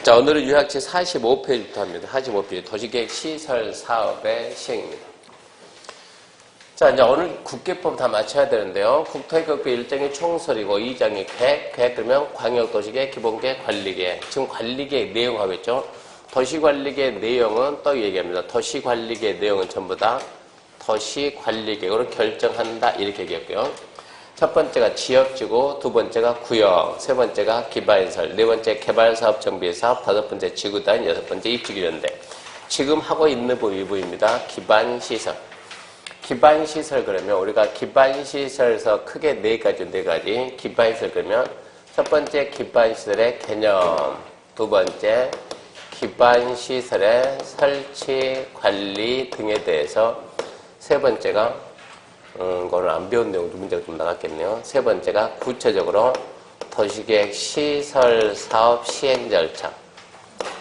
자, 오늘은 유학책 45페이지부터 합니다. 45페이지 도시계획 시설 사업의 시행입니다. 자, 이제 오늘 국계법 다 맞춰야 되는데요. 국토의격부 1장이 총설이고 2장이 계획 그러면 광역도시계획, 기본계획, 관리계획. 지금 관리계획 내용 하겠죠. 도시관리계획 내용은 또 얘기합니다. 도시관리계획 내용은 전부 다 도시관리계획으로 결정한다 이렇게 얘기했고요. 첫 번째가 지역지구, 두 번째가 구역, 세 번째가 기반시설, 네 번째 개발사업정비사업, 다섯 번째 지구단, 여섯 번째 입주기준인데 지금 하고 있는 부분입니다. 기반시설. 기반시설 그러면 우리가 기반시설에서 크게 네 가지 기반시설 그러면 첫 번째 기반시설의 개념, 두 번째 기반시설의 설치, 관리 등에 대해서, 세 번째가 그거는 안 배운 내용도 문제가 좀 나갔겠네요. 세 번째가 구체적으로 도시계획 시설사업 시행 절차,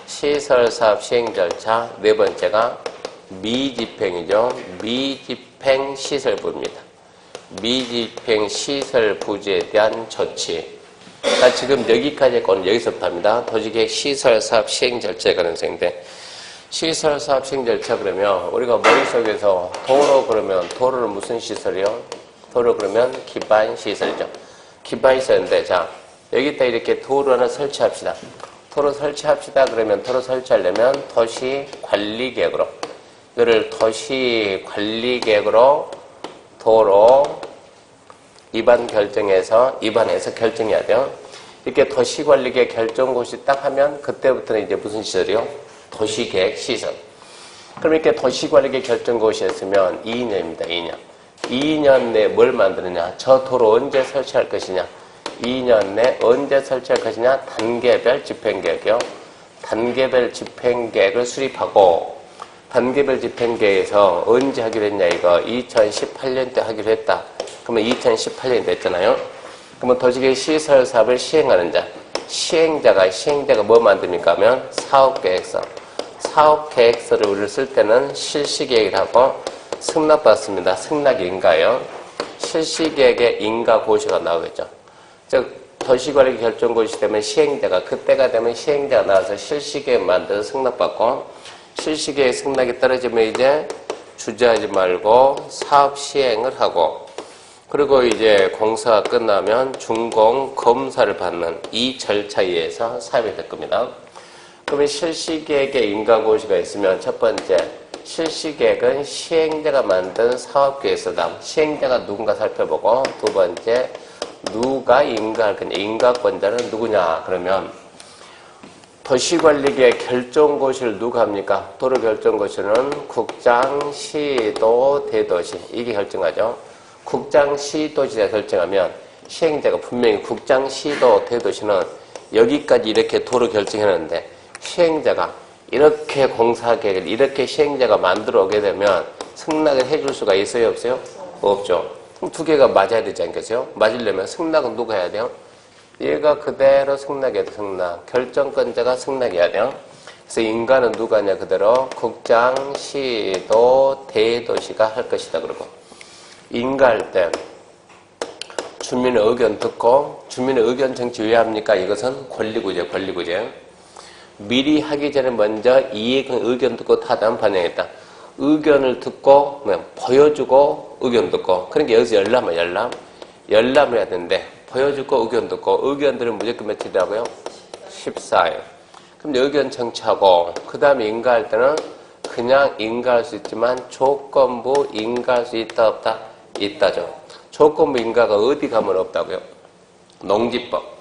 시설사업 시행 절차. 네 번째가 미집행이죠. 미집행시설부입니다. 미집행시설부지에 대한 조치. 자, 지금 여기까지 거는 여기서부터 합니다. 도시계획 시설사업 시행 절차에 관한 내용인데, 시설사업 시행 절차 그러면 우리가 머릿속에서 도로 그러면 도로는 무슨 시설이요? 도로 그러면 기반시설이죠. 기반시설인데, 자, 여기다 이렇게 도로 하나 설치합시다. 도로 설치합시다 그러면 도로 설치하려면 도시관리계획으로, 이거를 도시관리계획으로 도로 입안해서 결정해야 돼요. 이렇게 도시관리계획 결정고시 딱 하면 그때부터는 이제 무슨 시설이요? 도시계획 시설. 그럼 이렇게 도시관리계획 결정고시 했으면 2년입니다. 2년. 2년 내에 뭘 만드느냐? 저 도로 언제 설치할 것이냐? 2년 내 언제 설치할 것이냐? 단계별 집행계획이요. 단계별 집행계획을 수립하고, 단계별 집행계획에서 언제 하기로 했냐? 이거 2018년 때 하기로 했다. 그러면 2018년이 됐잖아요. 그러면 도시계획 시설 사업을 시행하는 자, 시행자가 뭐 만듭니까? 하면 사업계획서. 사업계획서를 우리를 쓸 때는 실시계획을 하고 승낙받습니다. 승낙인가요? 실시계획의 인가고시가 나오겠죠. 즉 도시관리 결정고시 되면 시행자가, 그때가 되면 시행자가 나와서 실시계획 만들어서 승낙받고, 실시계획 승낙이 떨어지면 이제 주저하지 말고 사업 시행을 하고, 그리고 이제 공사가 끝나면 준공 검사를 받는 이 절차에 의해서 사업이 될 겁니다. 그러면 실시계획의 인가고시가 있으면 첫 번째, 실시계획은 시행자가 만든 사업계획서다. 시행자가 누군가 살펴보고, 두 번째, 누가 인가할 거냐, 인가권자는 누구냐. 그러면 도시관리계획 결정고시를 누가 합니까? 도로 결정고시는 국장, 시도, 대도시, 이게 결정하죠. 국장, 시도지가 결정하면 시행자가 분명히 국장, 시도, 대도시는 여기까지 이렇게 도로 결정했는데, 시행자가 이렇게 공사계획을 이렇게 시행자가 만들어 오게 되면 승낙을 해줄 수가 있어요, 없어요? 없죠. 그럼 두 개가 맞아야 되지 않겠어요? 맞으려면 승낙은 누가 해야 돼요? 얘가 그대로 승낙해야 돼, 승낙. 결정권자가 승낙해야 돼요. 그래서 인가는 누가 하냐, 그대로 국장, 시도, 대도시가 할 것이다. 그러고 인가할 때 주민의 의견 듣고, 주민의 의견 정치 왜 합니까? 이것은 권리구제, 권리구제. 미리 하기 전에 먼저 의견 듣고 타당 반영했다. 의견을 듣고 그냥 보여주고 의견 듣고. 그러니까 여기서 열람을 해야 되는데, 보여주고 의견 듣고, 의견들은 무조건 며칠이라고요? 14일. 그럼 의견 정치하고, 그 다음에 인가할 때는 그냥 인가할 수 있지만 조건부 인가할 수 있다 없다? 있다죠. 조건부 인가가 어디 가면 없다고요? 농지법.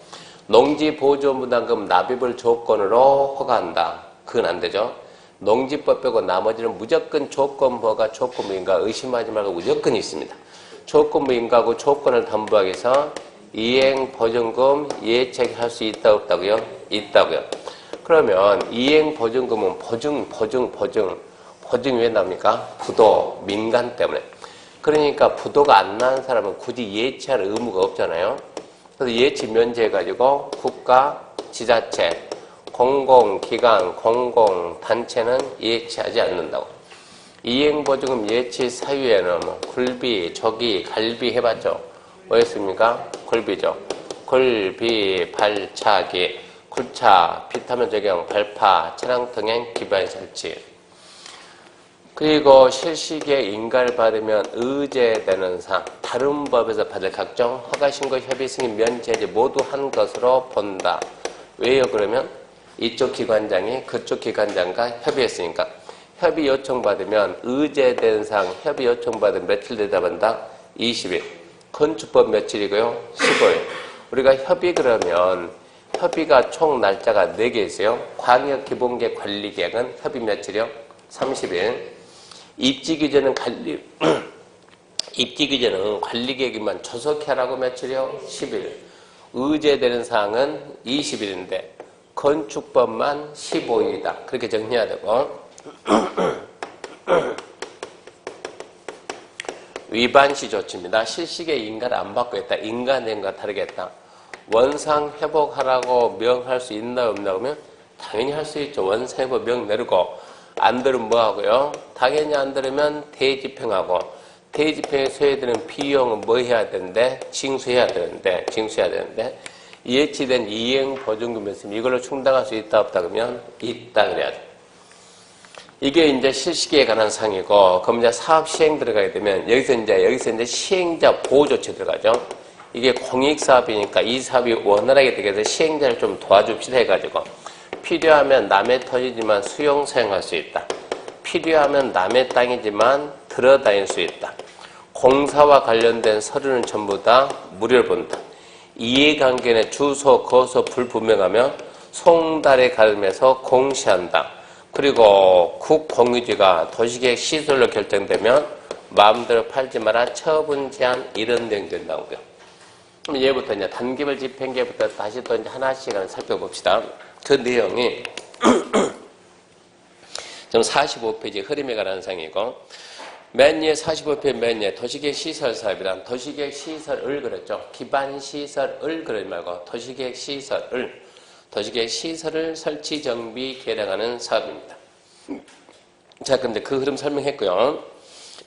농지보존부담금 납입을 조건으로 허가한다. 그건 안 되죠. 농지법 빼고 나머지는 무조건 조건부가 조건부 인가, 의심하지 말고 무조건 있습니다. 조건부 인가하고 조건을 담보하기 위해서 이행보증금 예책할 수 있다 없다고요? 있다고요. 그러면 이행보증금은 보증이 왜 납니까? 부도, 민간 때문에. 그러니까 부도가 안 나는 사람은 굳이 예치할 의무가 없잖아요. 그래서 예치 면제해가지고 국가, 지자체, 공공기관, 공공단체는 예치하지 않는다고. 이행보증금 예치 사유에는 뭐 굴비, 조기, 갈비 해봤죠? 뭐였습니까? 굴비죠. 굴비, 발차기. 구차, 비타민 적용, 발파, 차량 통행, 기반 설치. 그리고 실시기에 인가를 받으면 의제되는 사항, 다른 법에서 받을 각종 허가, 신고, 협의, 승인, 면제, 해제 모두 한 것으로 본다. 왜요? 그러면 이쪽 기관장이 그쪽 기관장과 협의했으니까. 협의 요청받으면 의제된 사항, 협의 요청받으면 며칠 대답한다? 20일. 건축법 며칠이고요? 15일. 우리가 협의 그러면 협의가 총 날짜가 4개 있어요. 광역기본계획 관리계획은 협의 며칠이요? 30일. 입지 규제는 관리계획만 조속하라고 며칠이요? 10일. 의제되는 사항은 20일인데 건축법만 15일이다. 그렇게 정리해야 되고 위반시 조치입니다. 실시기에 인가를 안 받고 있다. 인가된과 다르겠다. 원상 회복하라고 명할 수 있나 없나 그러면 당연히 할 수 있죠. 원상 회복 명 내리고 안 들으면 뭐 하고요? 당연히 안 들으면 대집행하고 대집행에 소요되는 비용은 뭐 해야 되는데? 징수해야 되는데 예치된 이행 보증금 있으면 이걸로 충당할 수 있다 없다 그러면 있다 그래야 돼. 이게 이제 실시기에 관한 사항이고 그럼 이제 사업 시행 들어가게 되면 여기서 이제 시행자 보호 조치 들어가죠. 이게 공익사업이니까 이 사업이 원활하게 되게 해서 시행자를 좀 도와줍시다 해가지고 필요하면 남의 터지지만 수용 사용할 수 있다. 필요하면 남의 땅이지만 들어다닐 수 있다. 공사와 관련된 서류는 전부 다 무료로 본다. 이해관계는 주소, 거소 불분명하면 송달에 가름해서 공시한다. 그리고 국공유지가 도시계획 시설로 결정되면 마음대로 팔지 마라. 처분 제한 이런 내용이 된다고요. 그럼 얘부터 이제 단계별 집행계부터 다시 또 이제 하나씩 살펴봅시다. 그 내용이 좀 45페이지 흐름에 관한 사항이고 맨 위에 45페이지 맨 위에 도시계획 시설 사업이란 도시계획 시설을 그랬죠. 기반 시설을 그러지 말고 도시계획 시설을 설치 정비 개량하는 사업입니다. 자, 근데 그 흐름 설명했고요.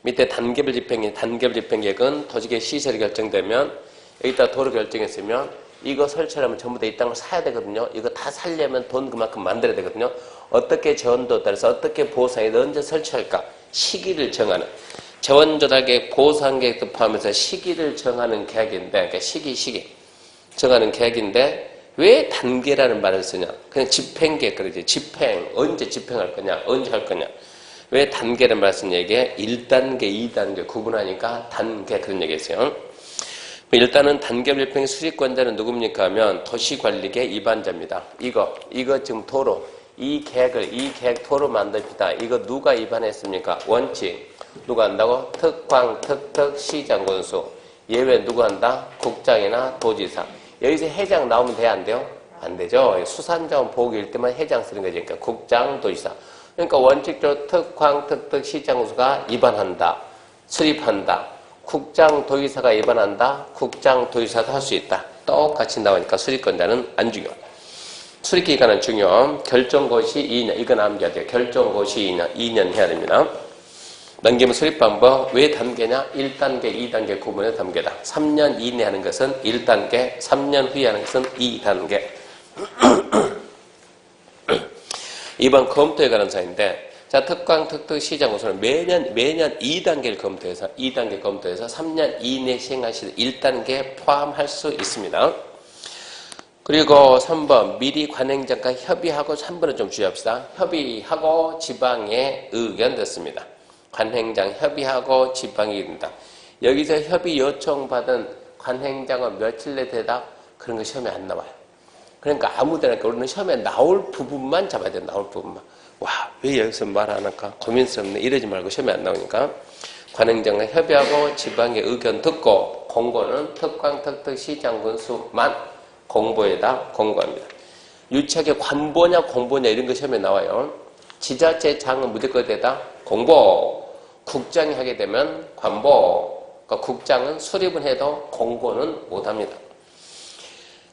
밑에 단계별 집행계획은 도시계획 시설이 결정되면 여기다 도로 결정했으면 이거 설치하려면 전부 다 이 땅을 사야 되거든요. 이거 다 살려면 돈 그만큼 만들어야 되거든요. 어떻게 재원도 따라서 어떻게 보상에 언제 설치할까? 시기를 정하는 재원조달계획, 보상계획도 포함해서 시기를 정하는 계획인데 그러니까 시기 정하는 계획인데 왜 단계라는 말을 쓰냐? 그냥 집행계획 그러지. 집행 언제 집행할 거냐? 언제 할 거냐? 왜 단계라는 말을 쓰냐? 이게 1단계, 2단계 구분하니까 단계 그런 얘기했어요. 일단은 단계별 집행 수립권자는 누굽니까 하면 도시관리계 위반자입니다. 이거 지금 도로 이 계획 도로 만듭시다. 이거 누가 위반했습니까? 원칙 누가 한다고? 특광, 특특, 시장군수. 예외 누가 한다? 국장이나 도지사. 여기서 회장 나오면 돼야 안 돼요? 안 되죠. 수산자원 보호일 때만 회장 쓰는 거지. 그러니까 국장, 도지사. 그러니까 원칙적으로 특광, 특특, 시장군수가 위반한다. 수립한다. 국장, 도의사가 위반한다. 국장, 도의사도 할 수 있다. 똑같이 나오니까 수립권자는 안 중요. 수립기간은 중요. 결정고시 2년. 이거 남겨야 돼요. 결정고시 2년 해야 됩니다. 넘기면 수립방법. 왜 단계냐? 1단계, 2단계 구분의 단계다. 3년 이내 하는 것은 1단계, 3년 후에 하는 것은 2단계. 이번 검토에 관한 사항인데 자, 특광, 특특, 시장 우선은 매년 2단계를 검토해서 3년 이내 시행하시는 1단계 포함할 수 있습니다. 그리고 3번 미리 관행장과 협의하고 3번을 좀 주의합시다. 협의하고 지방의 의견 듣습니다. 관행장 협의하고 지방의 의견다. 여기서 협의 요청받은 관행장은 며칠 내 대답? 그런 거 시험에 안 나와요. 그러니까 아무데나 우리는 시험에 나올 부분만 잡아야 돼요. 나올 부분만. 와, 왜 여기서 말 안 할까? 고민스럽네. 이러지 말고 시험에 안 나오니까. 관행장과 협의하고 지방의 의견 듣고 공고는 특광, 특특, 시장군수만 공보에다 공고합니다. 유치하게 관보냐 공보냐 이런 거 시험에 나와요. 지자체장은 무조건 되다 공보. 국장이 하게 되면 관보. 그러니까 국장은 수립은 해도 공고는 못합니다.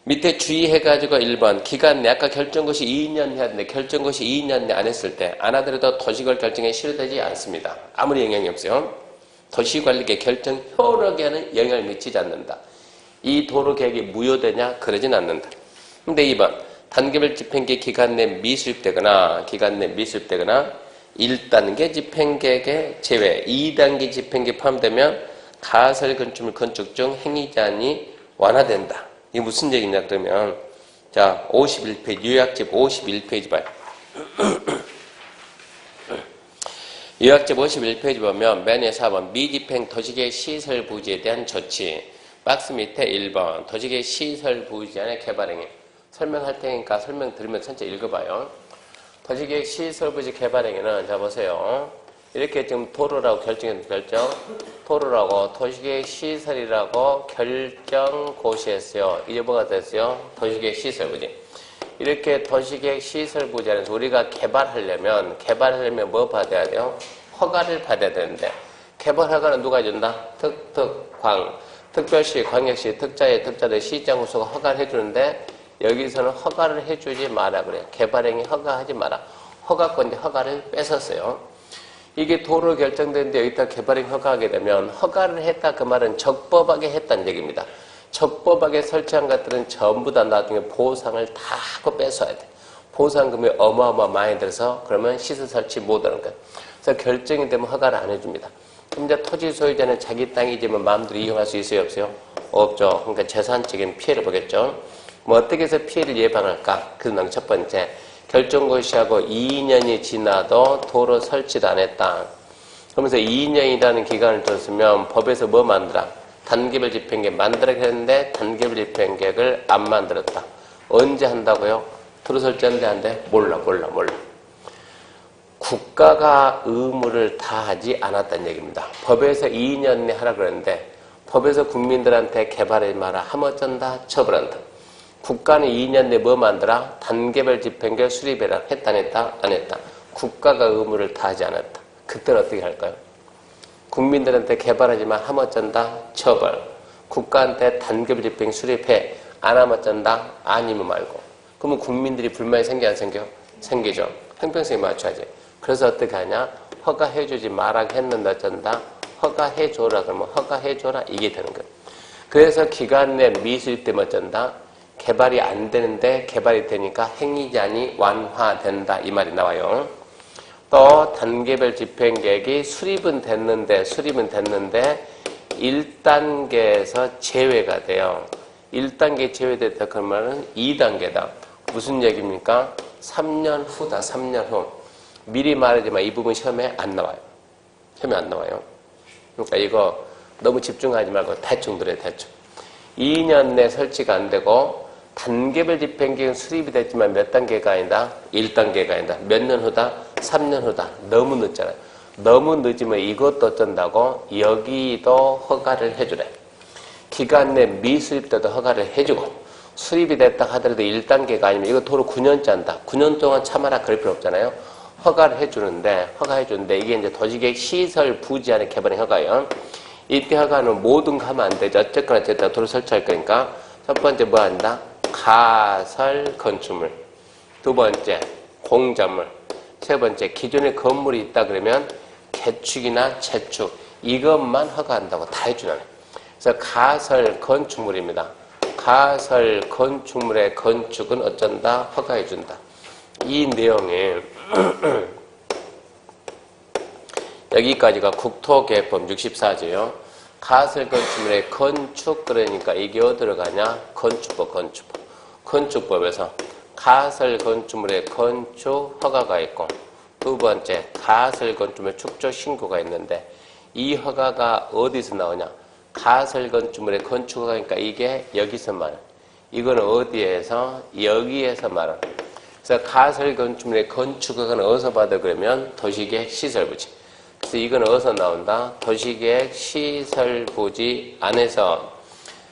밑에 주의해가지고 1번 기간 내 아까 결정고시 2년 해야 되는데 결정고시 2년 내 안 했을 때 안 하더라도 도시계획 결정에 실효되지 않습니다. 아무리 영향이 없어요. 도시관리계 결정 효력에는 영향을 미치지 않는다. 이 도로계획이 무효되냐? 그러진 않는다. 근데 2번 단계별 집행계획 기간 내 미수립되거나 1단계 집행계획의 제외, 2단계 집행계획 포함되면 가설 건축물 건축 중 행위 제한이 완화된다. 이게 무슨 얘기냐 그러면 자 51페이지 요약집 51페이지 봐요. 요약집 51페이지 보면 맨 위에 4번 미집행 도시계획 시설 부지에 대한 조치 박스 밑에 1번 도시계획 시설 부지 안의 개발행위 설명할 테니까 설명 들으면 전체 읽어봐요. 도시계획 시설 부지 개발행위는 자 보세요. 이렇게 지금 도로라고 결정 도로라고 도시계획 시설이라고 결정 고시했어요. 이게 뭐가 됐어요? 도시계획 시설 부지. 이렇게 도시계획 시설 부지 안에서 우리가 개발하려면 뭐 받아야 돼요? 허가를 받아야 되는데 개발 허가는 누가 준다? 특별시, 광역시, 특자들 시장 구소가 허가를 해주는데 여기서는 허가를 해주지 마라 그래요. 개발행위 허가하지 마라. 허가권자 허가를 뺏었어요. 이게 도로 결정되는데 여기다 개발행위 허가하게 되면 허가를 했다 그 말은 적법하게 했다는 얘기입니다. 적법하게 설치한 것들은 전부 다 나중에 보상을 다 하고 뺏어야 돼. 보상금이 어마어마 많이 들어서 그러면 시설 설치 못하는 거예요. 그래서 결정이 되면 허가를 안 해줍니다. 그럼 이제 토지 소유자는 자기 땅이지만 마음대로 이용할 수 있어요 없어요? 없죠. 그러니까 재산적인 피해를 보겠죠. 뭐 어떻게 해서 피해를 예방할까? 그는 첫 번째 결정고시하고 2년이 지나도 도로 설치를 안 했다. 그러면서 2년이라는 기간을 뒀으면 법에서 뭐 만들어? 단계별 집행계획 만들어야 했는데 단계별 집행계획을 안 만들었다. 언제 한다고요? 도로 설치한데 한대? 몰라. 국가가 의무를 다하지 않았다는 얘기입니다. 법에서 2년 내 하라 그랬는데 법에서 국민들한테 개발하지 마라 하면 어쩐다? 처벌한다. 국가는 2년 내에 뭐 만들어? 단계별 집행계획 수립해라. 했다 안 했다? 안 했다. 국가가 의무를 다하지 않았다. 그때는 어떻게 할까요? 국민들한테 개발하지만 하면 어쩐다? 처벌. 국가한테 단계별 집행 수립해. 안 하면 어쩐다? 아니면 말고. 그러면 국민들이 불만이 생겨 안 생겨? 생기죠. 형평성에 맞춰야지. 그래서 어떻게 하냐? 허가해주지 마라 했는데 어쩐다? 허가해줘라 그러면 허가해줘라 이게 되는 거예요. 그래서 기간 내 미수립되면 어쩐다? 개발이 안 되는데 개발이 되니까 행위 제한이 완화된다 이 말이 나와요. 또 단계별 집행계획이 수립은 됐는데 1단계에서 제외가 돼요. 1단계 제외됐다 그러면 2단계다. 무슨 얘기입니까? 3년 후다. 3년 후. 미리 말하지만 이 부분 시험에 안 나와요. 그러니까 이거 너무 집중하지 말고 대충 들어요. 대충. 2년 내 설치가 안 되고 단계별 집행계획은 수립이 됐지만 몇 단계가 아니다? 1단계가 아니다. 몇 년 후다? 3년 후다. 너무 늦잖아요. 너무 늦으면 이것도 어쩐다고? 여기도 허가를 해주래. 기간 내 미수립 때도 허가를 해주고 수립이 됐다 하더라도 1단계가 아니면 이거 도로 9년째 한다. 9년 동안 참아라 그럴 필요 없잖아요. 허가를 해주는데 이게 이제 도시계획 시설 부지 안에 개발의 허가예요. 이때 허가는 뭐든 하면 안 되죠. 어쨌거나 도로 설치할 거니까 첫 번째 뭐 한다? 가설 건축물. 두 번째 공작물. 세 번째 기존에 건물이 있다 그러면 개축이나 재축 이것만 허가한다고 다 해주나요. 그래서 가설 건축물입니다. 가설 건축물의 건축은 어쩐다? 허가해준다. 이 내용에 여기까지가 국토개혁법 64조요. 가설 건축물의 건축 그러니까 이게 어디 들어가냐? 건축법에서 가설 건축물의 건축 허가가 있고 두 번째 가설 건축물 축적 신고가 있는데 이 허가가 어디서 나오냐? 가설 건축물의 건축 허가니까 이게 여기서 말해. 이건 어디에서? 여기에서 말하는. 그래서 가설 건축물의 건축 허가는 어디서 받아 그러면 도시계획 시설부지. 그래서 이건 어디서 나온다? 도시계획 시설부지 안에서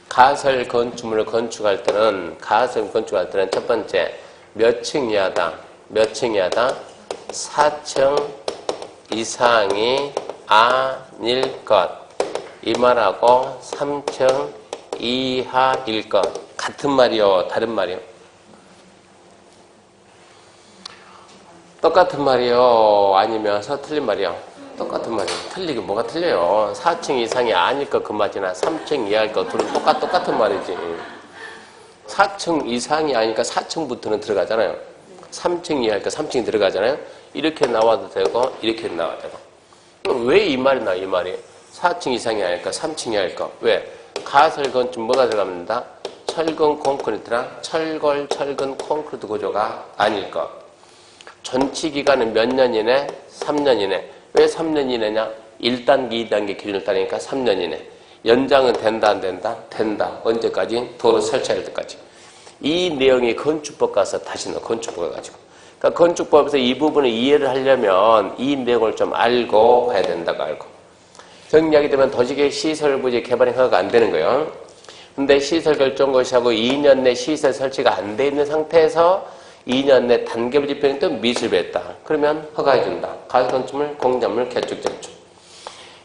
가설 건축물을 건축할 때는 첫 번째 몇 층 이하다? 4층 이상이 아닐 것. 이 말하고 3층 이하일 것. 같은 말이요? 다른 말이요? 똑같은 말이요? 아니면 틀린 말이요? 똑같은 말이요. 틀리게 뭐가 틀려요? 4층 이상이 아닐 것 그 말이나 3층 이하일 것 둘은 똑같은 말이지. 4층 이상이 아니니까 4층부터는 들어가잖아요. 3층 이하니까 3층이 들어가잖아요. 이렇게 나와도 되고 이렇게 나와도 되고. 왜 이 말이 나와? 이 말이 4층 이상이 아니니까 3층이 아닐까? 왜? 가설 건축 뭐가 들어갑니다? 철근 콘크리트랑 철근 콘크리트 구조가 아닐까? 전치 기간은 몇 년 이내? 3년 이내. 왜 3년 이내냐? 1단계, 2단계 기준을 따르니까 3년 이내. 연장은 된다, 안 된다? 된다. 언제까지? 도로 설치할 때까지. 이 내용이 건축법 가서 다시 넣어, 건축법 가지고. 그러니까 건축법에서 이 부분을 이해를 하려면 이 내용을 좀 알고 가야 된다고 알고. 정리하게 되면 도시계 시설부지 개발이 허가가 안 되는 거예요. 근데 시설 결정고시하고 2년 내 시설 설치가 안 돼 있는 상태에서 2년 내 단계별 집행이 또 미술배했다. 그러면 허가해준다. 가설건축물, 공작물, 개축재축.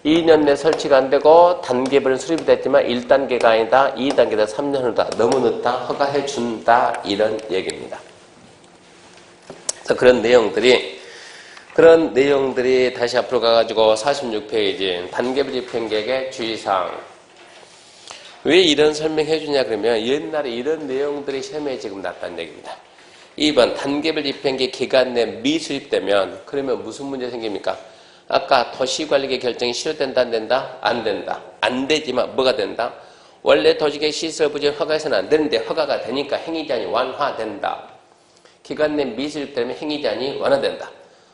2년 내 설치가 안 되고 단계별은 수립이 됐지만 1단계가 아니다. 2단계다. 3년 후다. 너무 늦다. 허가해준다. 이런 얘기입니다. 그래서 그런 내용들이 다시 앞으로 가가지고 46페이지 단계별 집행계획의 주의사항. 왜 이런 설명해 주냐 그러면 옛날에 이런 내용들이 시험에 지금 났다는 얘기입니다. 2번 단계별 집행계획 기간 내 미수립되면 그러면 무슨 문제 생깁니까? 아까 도시관리계 결정이 실효된다 안 된다? 안 된다. 안 되지만 뭐가 된다? 원래 도시계획 시설부지 허가해서는 안 되는데 허가가 되니까 행위제한이 완화된다. 기간 내 미수립되면 행위제한이 완화된다.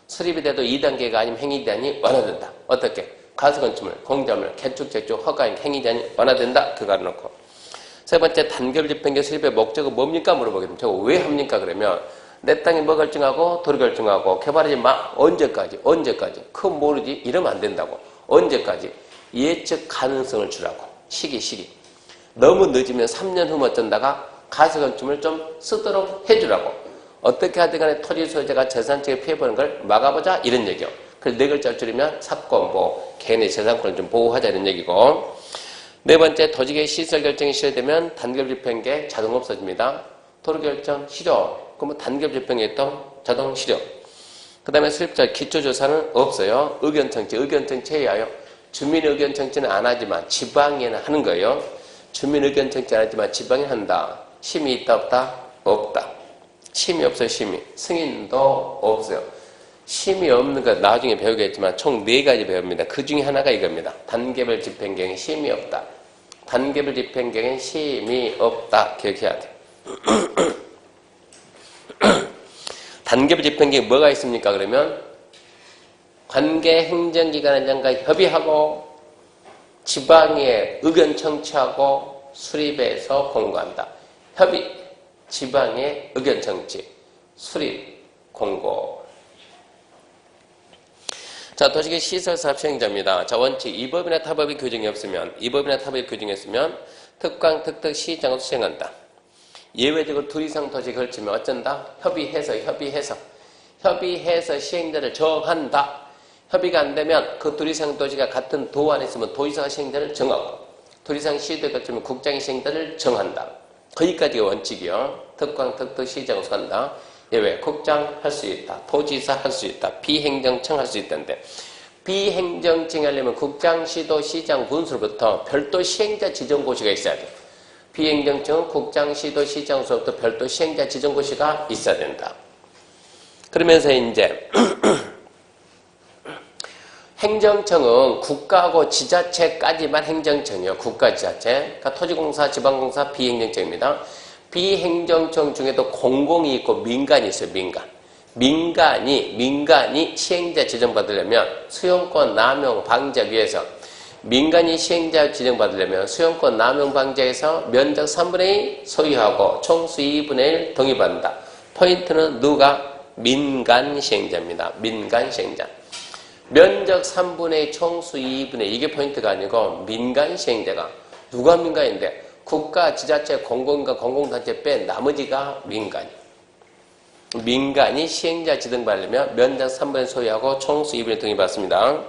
수립이 돼도 2단계가 아니면 행위제한이 완화된다. 어떻게? 가설건축물, 공작물, 개축재축, 허가인 행위제한이 완화된다. 그거 알아놓고. 세 번째 단계별 집행계획 수립의 목적은 뭡니까? 물어보겠습니다. 저거 왜 합니까? 그러면 내 땅에 뭐 결정하고 도로 결정하고 개발하지 마. 언제까지? 그건 모르지. 이러면 안 된다고. 언제까지? 예측 가능성을 주라고. 시기. 너무 늦으면 3년 후면 어쩐다가 가설건축물 좀 쓰도록 해주라고. 어떻게 하든 간에 토지 소유자가 재산적인 피해보는 걸 막아보자 이런 얘기요. 그래서 4글자 줄이면 사건보호, 개인의 재산권을 좀 보호하자 이런 얘기고. 네 번째, 도시계획 시설 결정이 실효되면 단계별 집행계획 자동 없어집니다. 도로 결정 실효. 그러면 단계별 집행계획도 자동 실효. 그 다음에 수립자 기초조사는 없어요. 의견청취에 의하여 주민의견청취는 안 하지만 지방에는 하는 거예요. 주민의견청취 안 하지만 지방에 한다. 심의 있다 없다? 없다. 심의 없어요. 심의. 승인도 없어요. 심의 없는 거 나중에 배우겠지만 총 4가지 배웁니다. 그 중에 하나가 이겁니다. 단계별 집행계획에 심의 없다. 단계별 집행계획엔 심의 없다. 기억해야 돼. 단계별 집행계획 뭐가 있습니까? 그러면 관계 행정기관장과 협의하고 지방에 의견 청취하고 수립해서 공고한다. 협의, 지방의 의견 청취, 수립, 공고. 자, 도시계획 시설사업 시행자입니다. 자, 원칙. 이 법이나 타법이 규정이 없으면, 특강, 특특, 시장으로 수행한다. 예외적으로 2 이상 도시 걸치면 어쩐다? 협의해서 시행자를 정한다. 협의가 안 되면 그 2 이상 도시가 같은 도 안에 있으면 도지사가 시행자를 정하고 2 이상 시도에 걸치면 국장이 시행자를 정한다. 거기까지가 원칙이요. 특강, 특특, 시장으로 수행한다. 예외, 국장 할 수 있다. 도지사 할 수 있다. 비행정청 할 수 있다는데 비행정청이 하려면 국장, 시도, 시장, 군수로부터 별도 시행자 지정고시가 있어야 돼. 비행정청은 국장, 시도, 시장으로부터 별도 시행자 지정고시가 있어야 된다. 그러면서 이제 행정청은 국가하고 지자체까지만 행정청이에요. 국가지자체. 그러니까 토지공사, 지방공사, 비행정청입니다. 비행정청 중에도 공공이 있고 민간이 있어요. 민간이 시행자 지정받으려면 수용권 남용 방지하기 위해서 민간이 시행자 지정받으려면 수용권 남용 방지에서 면적 3분의 1 소유하고 총수 2분의 1 동의받는다. 포인트는 누가? 민간 시행자입니다. 민간 시행자. 면적 3분의 1 총수 2분의 1 이게 포인트가 아니고 민간 시행자가 누가 민간인데 국가, 지자체, 공공기관, 공공단체 뺀 나머지가 민간이 시행자 지정받으려면 면적 3분의 1 소유하고 총수 2분의 1 동의받습니다.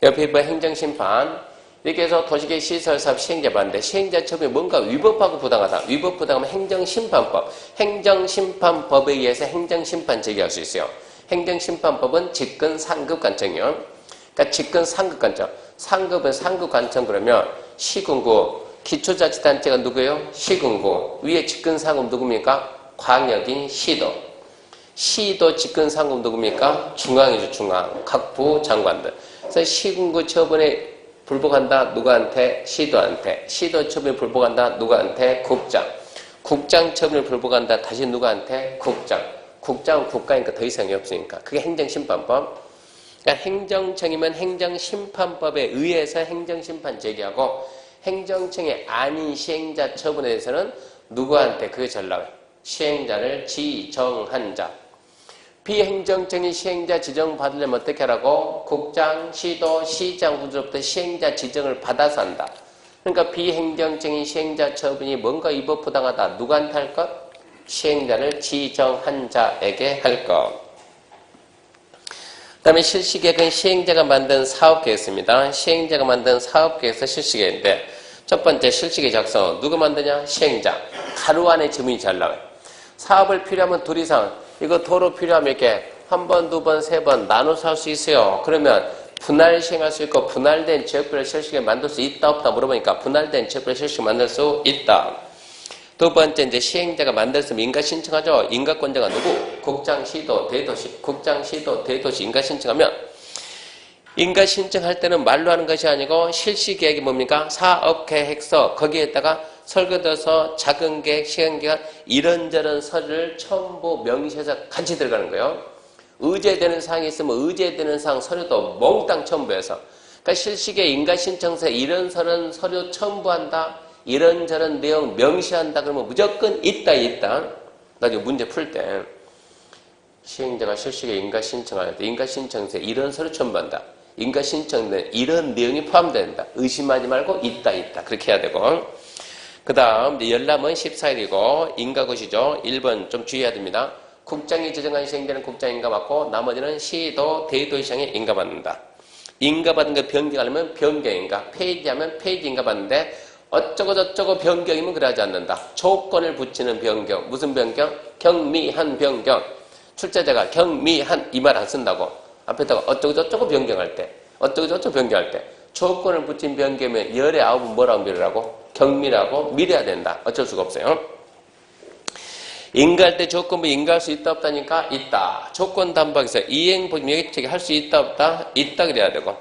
옆에 뭐 행정심판 이렇게 해서 도시계획 시설사업 시행자 받는데 시행자 처분이 뭔가 위법하고 부당하다. 위법 부당하면 행정심판법. 행정심판법에 의해서 행정심판 제기할 수 있어요. 행정심판법은 직권 상급 관청이요. 그러니까 직권 상급 관청. 상급은 상급 관청 그러면 시군구 기초자치단체가 누구예요? 시군구. 위에 직근상급 누굽니까? 광역인 시도. 시도 직근상급 누굽니까? 중앙이죠, 중앙. 각 부 장관들. 그래서 시군구 처분에 불복한다. 누구한테? 시도한테. 시도 처분에 불복한다. 누구한테? 국장. 국장 처분에 불복한다. 다시 누구한테? 국장. 국장은 국가니까 더 이상이 없으니까. 그게 행정심판법. 그러니까 행정청이면 행정심판법에 의해서 행정심판 제기하고 행정청이 아닌 시행자 처분에 대해서는 누구한테? 그게 잘 나와요. 시행자를 지정한 자. 비행정청이 시행자 지정받으려면 어떻게 하라고? 국장, 시도, 시장 후보로부터 시행자 지정을 받아서 한다. 그러니까 비행정청이 시행자 처분이 뭔가 위법부당하다. 누구한테 할 것? 시행자를 지정한 자에게 할 것. 그 다음에 실시계획은 시행자가 만든 사업계획서입니다. 시행자가 만든 사업계획서 실시계획인데 첫 번째 실시계획 작성. 누가 만드냐? 시행자. 하루 안에 지문이 잘 나와요. 사업을 필요하면 둘 이상. 이거 도로 필요하면 이렇게 한 번, 두 번, 세 번 나눠서 할 수 있어요. 그러면 분할 시행할 수 있고 분할된 지역별로 실시계획 만들 수 있다 없다 물어보니까 분할된 지역별로 실시계획 만들 수 있다. 두 번째 이제 시행자가 만들었으면 인가 신청하죠. 인가권자가 누구? 국장, 시도, 대도시. 국장, 시도, 대도시 인가 신청하면 인가 신청할 때는 말로 하는 것이 아니고 실시계획이 뭡니까? 사업계획서 거기에다가 설계도서, 작은계획, 시행계획 이런저런 서류를 첨부 명시해서 같이 들어가는 거예요. 의제되는 사항이 있으면 의제되는 사항 서류도 몽땅 첨부해서 그러니까 실시계획 인가신청서에 이런저런 서류 첨부한다. 이런저런 내용 명시한다. 그러면 무조건 있다. 나중에 문제 풀 때 시행자가 실시계획 인가신청할 때 인가신청서에 이런 서류 첨부한다. 인가신청에 이런 내용이 포함된다. 의심하지 말고 있다. 그렇게 해야 되고 그 다음 열람은 14일이고 인가것이죠. 1번 좀 주의해야 됩니다. 국장이 지정한 시행자는 국장 인가 받고 나머지는 시도, 대도시장에 인가 받는다. 인가 받은 거 변경하려면 변경 인가, 폐지하면 폐지 인가 받는데 어쩌고 저쩌고 변경이면 그러지 않는다. 조건을 붙이는 변경. 무슨 변경? 경미한 변경. 출제자가 경미한 이 말 안 쓴다고. 앞에다가 어쩌고 저쩌고 변경할 때 어쩌고 저쩌고 변경할 때 조건을 붙인 변경이면 열의 아홉은 뭐라고 미루라고? 경미라고 미뤄야 된다. 어쩔 수가 없어요. 인가할 때 조건부 인가할 수 있다 없다니까 있다. 조건 담보에서 이행보증 예측이 할 수 있다 없다? 있다 그래야 되고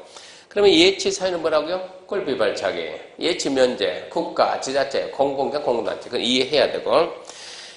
그러면 예치 사유는 뭐라고요? 꼴비 발차기. 예치 면제, 국가, 지자체, 공공기관, 공공단체. 그건 이해해야 되고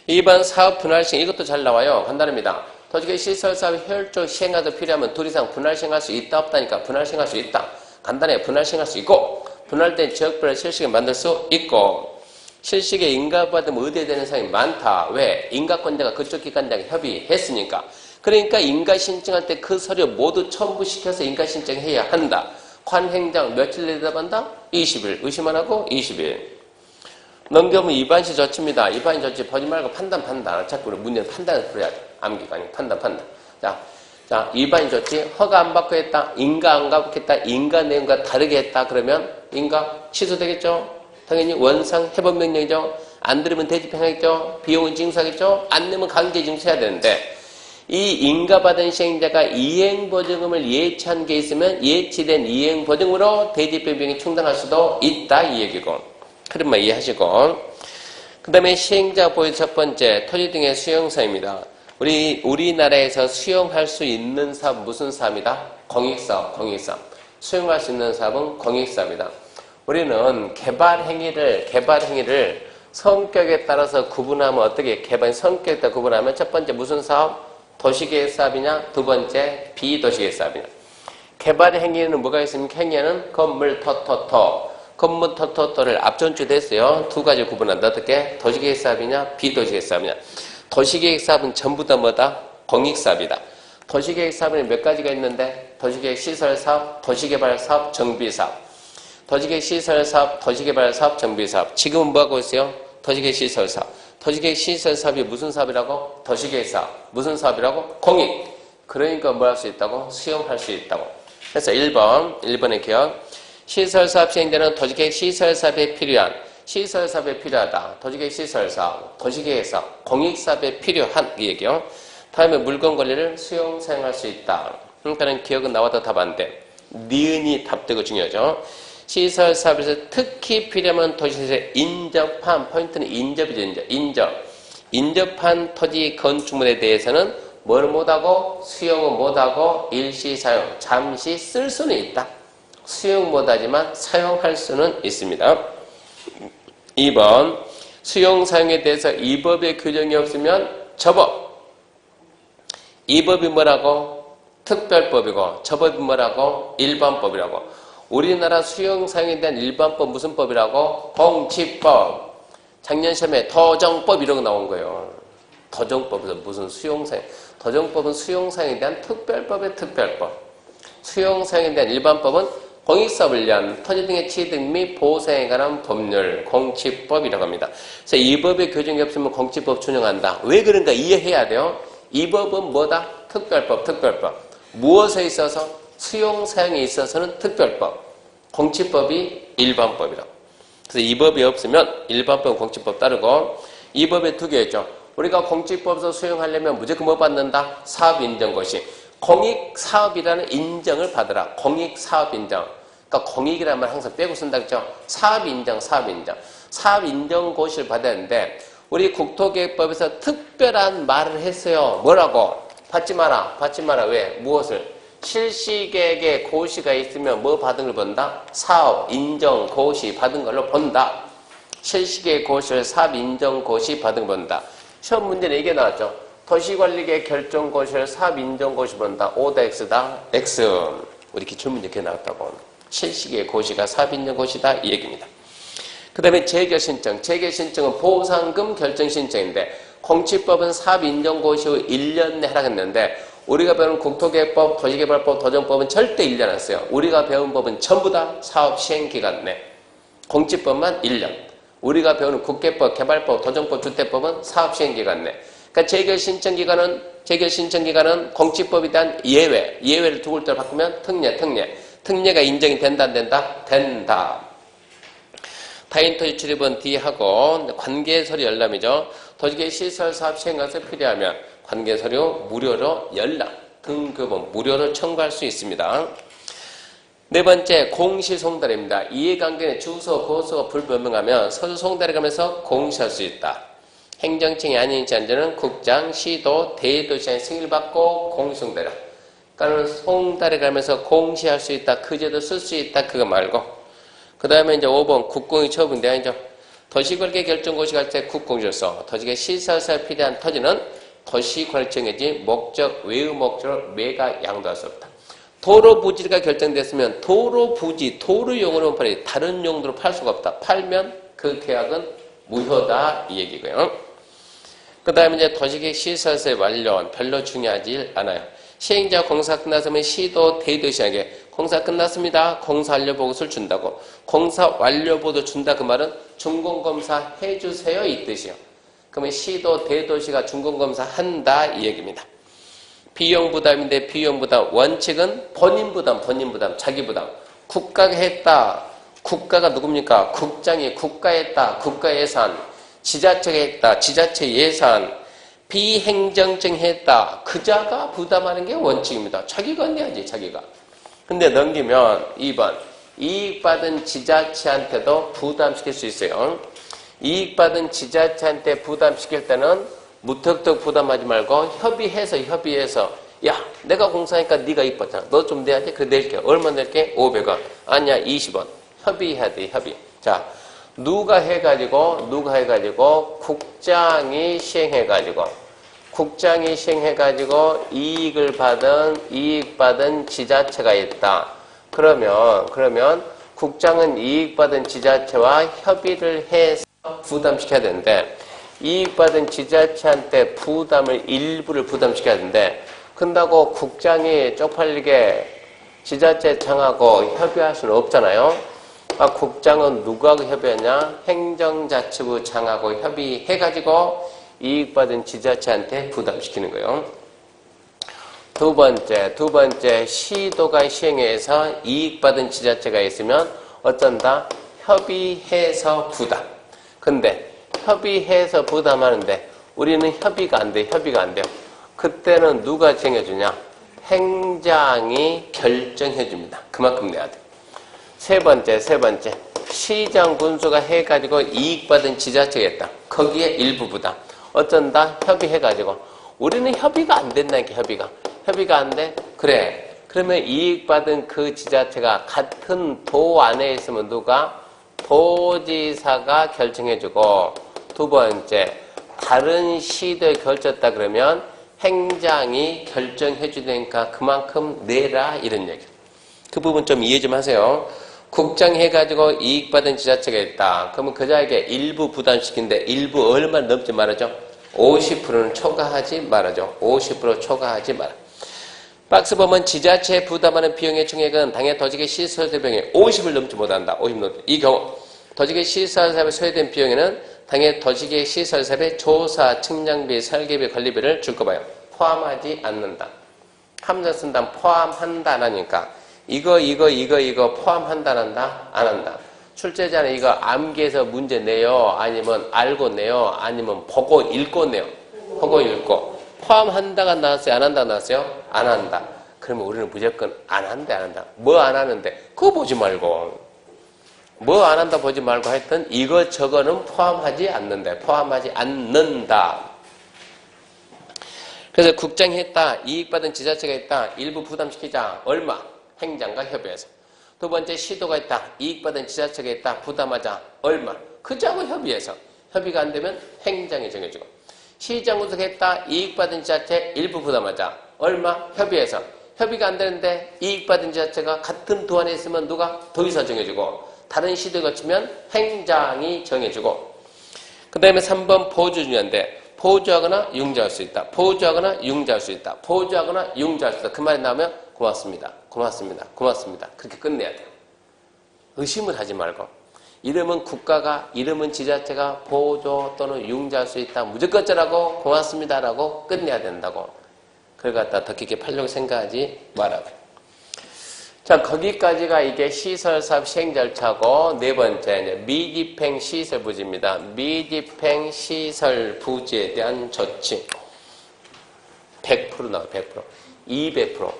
2번 사업 분할 시행 이것도 잘 나와요. 간단합니다. 도시계 시설 사업 효율적 시행하도 필요하면 둘 이상 분할 시행할 수 있다 없다니까 분할 시행할 수 있다. 간단해. 분할 시행할 수 있고 분할된 지역별로 실시계 만들 수 있고 실시계 인가받으면 의뢰되는 사항이 많다. 왜? 인가권자가 그쪽 기관장에 협의했으니까. 그러니까 인가 신청할 때 그 서류 모두 첨부시켜서 인가 신청해야 한다. 관행장 며칠 내다반다? 20일. 의심 안 하고 20일. 넘겨보면 이반시 조치입니다. 이반시 조치 보지 말고 판단. 자꾸 우리 문제는 판단을 풀어야 돼. 암기가 아니고 판단. 자, 이반시 조치 허가 안 받고 했다. 인가 안 받겠다. 인가 내용과 다르게 했다. 그러면 인가 취소되겠죠? 당연히 원상 해법 명령이죠. 안 들으면 대집행하겠죠. 비용은 징수하겠죠. 안 내면 강제 징수해야 되는데 이 인가받은 시행자가 이행보증금을 예치한 게 있으면 예치된 이행보증으로 대집행 비용이 충당할 수도 있다 이 얘기고 흐름만 이해하시고 그 다음에 시행자 보유 첫 번째 토지 등의 수용사입니다. 우리나라에서 수용할 수 있는 사업 무슨 사업이다? 공익사업. 수용할 수 있는 사업은 공익사업이다. 우리는 개발 행위를 성격에 따라서 구분하면 어떻게 성격에 따라 구분하면 첫 번째 무슨 사업? 도시계획 사업이냐? 두 번째 비도시계획 사업이냐? 개발 행위에는 뭐가 있습니까? 행위에는 건물 토토토를 앞전주됐어요. 두 가지 구분한다. 어떻게? 도시계획 사업이냐? 비도시계획 사업이냐? 도시계획 사업은 전부 다 뭐다? 공익사업이다. 도시계획 사업에는 몇 가지가 있는데 도시계획 시설사업, 도시개발사업, 정비사업. 도시계획 시설사업, 도시개발사업, 정비사업. 지금은 뭐하고 있어요? 도시계획 시설사업. 도시계획 시설사업이 무슨 사업이라고? 도시계획 사업. 무슨 사업이라고? 공익. 그러니까 뭐 할 수 있다고? 수용할 수 있다고. 그래서 1번의 기억. 시설사업 시행자는 도시계획 시설사업에 필요한 시설사업에 필요하다. 도시계획 시설사업, 도시계획사업, 공익사업에 필요한 이 얘기요. 다음에 물건 권리를 수용, 사용할 수 있다. 그러니까는 기억은 나와도 답 안 돼. 니은이 답되고 중요하죠. 시설 사업에서 특히 필요한 도시에서의 인접한, 포인트는 인접이죠. 인접한 토지 건축물에 대해서는 뭘 못하고, 수용은 못하고, 일시 사용, 잠시 쓸 수는 있다. 수용 못하지만 사용할 수는 있습니다. 2번, 수용 사용에 대해서 이 법의 규정이 없으면 저법. 이 법이 뭐라고? 특별법이고, 저법이 뭐라고? 일반법이라고. 우리나라 수용 사용에 대한 일반법 무슨 법이라고? 공치법. 작년 시험에 도정법 이런 거 나온 거예요. 도정법에서 무슨 수용사용. 도정법은 수용사용에 대한 특별법의 특별법. 수용사용에 대한 일반법은 공익사업을 위한 토지 등의 취득 및 보호사용에 관한 법률, 공치법이라고 합니다. 그래서 이 법의 규정이 없으면 공치법 준용한다. 왜 그런가 이해해야 돼요. 이 법은 뭐다? 특별법. 무엇에 있어서? 수용사용에 있어서는 특별법. 공치법이 일반법이라고. 그래서 이 법이 없으면 일반법, 공치법 따르고 이 법에 두 개 있죠. 우리가 공치법에서 수용하려면 무조건 뭐 받는다? 사업인정고시. 공익사업이라는 인정을 받으라. 공익사업인정. 그러니까 공익이라는 말 항상 빼고 쓴다 그랬죠. 사업인정. 사업인정고시를 받아야 하는데 우리 국토계획법에서 특별한 말을 했어요. 뭐라고? 받지 마라. 왜? 무엇을? 실시계획에 고시가 있으면 뭐 받은 걸 본다? 사업, 인정, 고시 받은 걸로 본다. 실시계획 고시를 사업, 인정, 고시 받은 걸 본다. 시험 문제는 이게 나왔죠. 도시관리계획 결정 고시를 사업, 인정, 고시 본다. O다 X다? X. 우리 기출문제 이렇게 나왔다고. 실시계획 고시가 사업, 인정, 고시다. 이 얘기입니다. 그 다음에 재결신청. 재결신청은 보상금 결정신청인데 공치법은 사업, 인정, 고시 후 1년 내 하락했는데 우리가 배운 국토계획법, 도시개발법, 도정법은 절대 1년 안 써요. 우리가 배운 법은 전부 다 사업 시행기간 내. 공치법만 1년. 우리가 배우는 국계법, 개발법, 도정법, 주택법은 사업 시행기간 내. 그러니까 재결신청기간은 공치법에 대한 예외. 예외를 두 글자로 바꾸면 특례. 특례가 인정이 된다, 안 된다? 된다. 타인토지 출입은 D하고 관계서류 열람이죠. 도시계획 시설 사업 시행가서 필요하면 관계서류 무료로 열람, 등급은 무료로 청구할 수 있습니다. 네 번째, 공시송달입니다. 이해관계는 주소, 고소가 불분명하면 서류 송달에 가면서 공시할 수 있다. 행정청이 아닌 지자체는 국장, 시도, 대도시장의 승인을 받고 공시송달이다. 그러니까 송달에 가면서 공시할 수 있다. 그제도 쓸 수 있다. 그거 말고. 그 다음에 이제 5번 국공이 처분돼야 이제 도시관계 결정고시 갈 때 국공조서, 도시계 시설사에 필요한 토지는 도시관리 정해진 목적, 외의 목적으로 매가 양도할 수 없다. 도로 부지가 결정됐으면 도로 부지, 도로 용으로는 팔이 다른 용도로 팔 수가 없다. 팔면 그 계약은 무효다 이 얘기고요. 그 다음에 이제 도시계획 시설사의 완료는 별로 중요하지 않아요. 시행자 공사 끝났으면 시도 대도시에게 공사 끝났습니다. 공사 완료 보고서를 준다고. 공사 완료 보고서 준다 그 말은 준공검사 해주세요 이 뜻이요. 그러면 시도 대도시가 준공검사 한다 이 얘기입니다. 비용부담인데 비용부담 원칙은 본인부담, 자기부담. 국가가 했다. 국가가 누굽니까? 국장이 국가했다. 국가예산. 지자체가 했다. 지자체 예산. 비행정청 했다. 그자가 부담하는 게 원칙입니다. 자기가 내야지 자기가. 근데 넘기면 2번 이익받은 지자체한테도 부담시킬 수 있어요. 이익받은 지자체한테 부담시킬 때는 무턱턱 부담하지 말고 협의해서 야 내가 공사하니까 네가 이뻤잖아. 너 좀 내야지. 그래 낼게. 얼마 낼게? 500원. 아니야 20원. 협의해야 돼. 협의. 자 누가 해가지고 국장이 시행해가지고 이익 받은 지자체가 있다. 그러면 국장은 이익받은 지자체와 협의를 해서 부담시켜야 되는데 이익받은 지자체한테 일부를 부담시켜야 되는데 그런다고 국장이 쪽팔리게 지자체장하고 협의할 수는 없잖아요. 국장은 누구하고 협의하냐? 행정자치부장하고 협의해가지고 이익받은 지자체한테 부담시키는 거예요. 두 번째 시도가 시행해서 이익받은 지자체가 있으면 어쩐다? 협의해서 부담. 근데 협의해서 부담하는데 우리는 협의가 안 돼요. 그때는 누가 정해주냐? 행장이 결정해줍니다. 그만큼 내야 돼. 세 번째. 시장 군수가 해가지고 이익받은 지자체가 있다. 거기에 일부 부담. 어쩐다? 협의해가지고. 우리는 협의가 안 된다니까, 협의가 안 돼? 그래. 그러면 이익받은 그 지자체가 같은 도 안에 있으면 누가? 도지사가 결정해주고. 두 번째, 다른 시도에 걸쳤다 그러면 행장이 결정해주니까 그만큼 내라 이런 얘기. 그 부분 좀 이해 좀 하세요. 국장해가지고 이익받은 지자체가 있다. 그러면 그자에게 일부 부담시킨데 일부 얼마 넘지 말아줘? 50%는 초과하지 말아줘. 50% 초과하지 말아. 박스 보면 지자체에 부담하는 비용의 총액은 당해 도지계 시설세 비용의 50을 넘지 못한다. 50 넘지. 이 경우 도지계 시설사업에 소요된 비용에는 당해 도지계 시설사업의 조사, 측량비, 설계비, 관리비를 줄 거 봐요. 포함하지 않는다. 함정 쓴다. 포함한다 안 하니까. 이거 포함한다 안 한다? 안 한다. 출제자는 이거 암기해서 문제 내요? 아니면 알고 내요? 아니면 보고 읽고 내요? 보고 읽고. 포함한다가 나왔어요? 안 한다가 나왔어요? 안 한다. 그러면 우리는 무조건 안 한다. 뭐 안 하는데? 그거 보지 말고. 뭐 안 한다 보지 말고 하여튼 이거 저거는 포함하지 않는다. 그래서 국장이 했다. 이익받은 지자체가 있다. 일부 부담시키자. 얼마? 행장과 협의해서. 두 번째 시도가 있다. 이익받은 지자체가 있다. 부담하자. 얼마? 그자하고 협의해서. 협의가 안 되면 행장이 정해주고. 시장구속가 있다. 이익받은 지자체 일부 부담하자. 얼마? 협의해서. 협의가 안 되는데 이익받은 지자체가 같은 도 안에 있으면 누가? 도의사 정해주고. 다른 시도에 거치면 행장이 정해주고. 그 다음에 3번 보조 중요한데 보조하거나 융자할 수 있다. 보조하거나 융자할 수 있다. 보조하거나 융자할 수 있다. 그 말이 나오면 고맙습니다. 그렇게 끝내야 돼요. 의심을 하지 말고. 이름은 국가가, 이름은 지자체가 보조 또는 융자할 수 있다. 무조건 어쩌라고? 고맙습니다라고 끝내야 된다고. 그걸 갖다 더 깊게 팔려고 생각하지 말아요. 자, 거기까지가 이게 시설사업 시행 절차고, 네 번째, 이제 미집행 시설부지입니다. 미집행 시설부지에 대한 조치. 100% 나와요, 100%. 200%.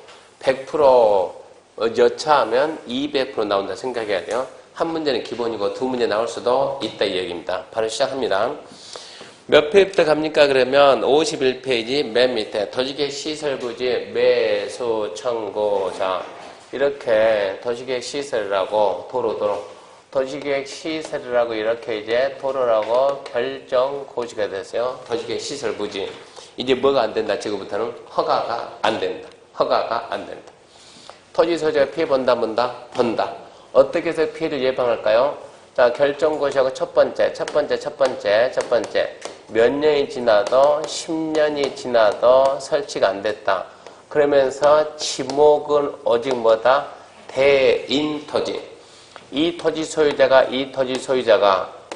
여차하면 200% 나온다 생각해야 돼요. 한 문제는 기본이고 두 문제 나올 수도 있다 이 얘기입니다. 바로 시작합니다. 몇 페이지부터 갑니까? 그러면 51페이지 맨 밑에 도시계획 시설부지 매수 청구자 이렇게 도시계획 시설이라고 도로 도시계획 시설이라고 이렇게 이제 도로라고 결정 고지가 됐어요. 도시계획 시설부지 이제 뭐가 안 된다? 지금부터는 허가가 안 된다. 토지 소유자가 피해 본다. 어떻게 해서 피해를 예방할까요? 자, 결정고시하고 첫 번째. 몇 년이 지나도 10년이 지나도 설치가 안 됐다. 그러면서 지목은 오직 뭐다? 대인 토지. 이 토지 소유자가